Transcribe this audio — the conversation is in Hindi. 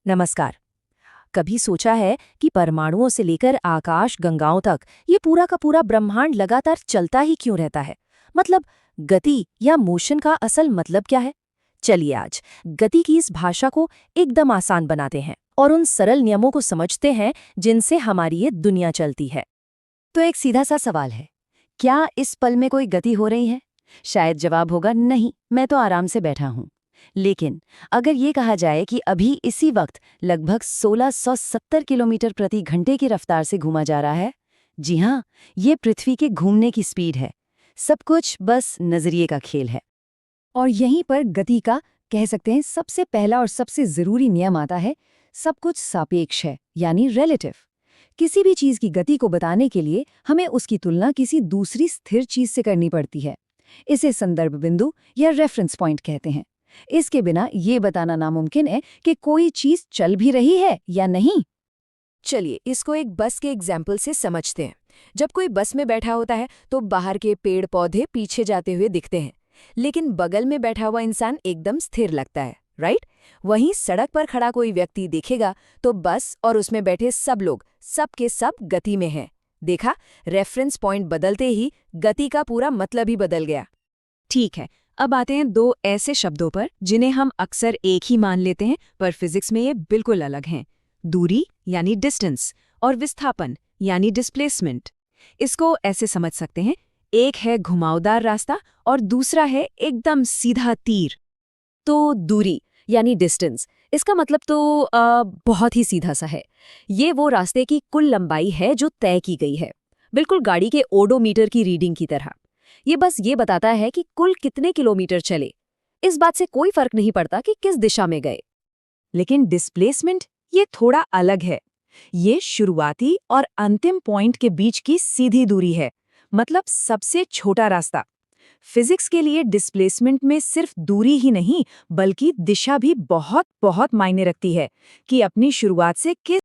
नमस्कार। कभी सोचा है कि परमाणुओं से लेकर आकाश गंगाओं तक ये पूरा का पूरा ब्रह्मांड लगातार चलता ही क्यों रहता है? मतलब गति या मोशन का असल मतलब क्या है? चलिए आज गति की इस भाषा को एकदम आसान बनाते हैं और उन सरल नियमों को समझते हैं जिनसे हमारी ये दुनिया चलती है। तो एक सीधा सा सवाल है, क्या इस पल में कोई गति हो रही है? शायद जवाब होगा नहीं, मैं तो आराम से बैठा हूं। लेकिन अगर ये कहा जाए कि अभी इसी वक्त लगभग 1670 किलोमीटर प्रति घंटे की रफ्तार से घूमा जा रहा है, जी हाँ, ये पृथ्वी के घूमने की स्पीड है। सब कुछ बस नजरिए का खेल है। और यहीं पर गति का, कह सकते हैं, सबसे पहला और सबसे जरूरी नियम आता है। सब कुछ सापेक्ष है, यानी रिलेटिव। किसी भी चीज की गति को बताने के लिए हमें उसकी तुलना किसी दूसरी स्थिर चीज से करनी पड़ती है। इसे संदर्भ बिंदु या रेफरेंस पॉइंट कहते हैं। इसके बिना ये बताना नामुमकिन है कि कोई चीज चल भी रही है या नहीं। चलिए इसको एक बस के एग्जाम्पल से समझते हैं। जब कोई बस में बैठा होता है तो बाहर के पेड़ पौधे पीछे जाते हुए दिखते हैं, लेकिन बगल में बैठा हुआ इंसान एकदम स्थिर लगता है, राइट? वहीं सड़क पर खड़ा कोई व्यक्ति देखेगा तो बस और उसमें बैठे सब लोग सब के सब गति में हैं। देखा, रेफरेंस पॉइंट बदलते ही गति का पूरा मतलब ही बदल गया। ठीक है, अब आते हैं दो ऐसे शब्दों पर जिन्हें हम अक्सर एक ही मान लेते हैं, पर फिजिक्स में ये बिल्कुल अलग हैं। दूरी यानी डिस्टेंस और विस्थापन यानी डिस्प्लेसमेंट। इसको ऐसे समझ सकते हैं, एक है घुमावदार रास्ता और दूसरा है एकदम सीधा तीर। तो दूरी यानी डिस्टेंस, इसका मतलब तो बहुत ही सीधा सा है। ये वो रास्ते की कुल लंबाई है जो तय की गई है, बिल्कुल गाड़ी के ओडोमीटर की रीडिंग की तरह। ये बस ये बताता है कि कुल कितने किलोमीटर चले। इस बात से कोई फर्क नहीं पड़ता कि किस दिशा में गए। लेकिन डिस्प्लेसमेंट ये थोड़ा अलग है। ये शुरुआती और अंतिम पॉइंट के बीच की सीधी दूरी है, मतलब सबसे छोटा रास्ता। फिजिक्स के लिए डिस्प्लेसमेंट में सिर्फ दूरी ही नहीं, बल्कि दिशा भी बहुत बहुत मायने रखती है कि अपनी शुरुआत से किस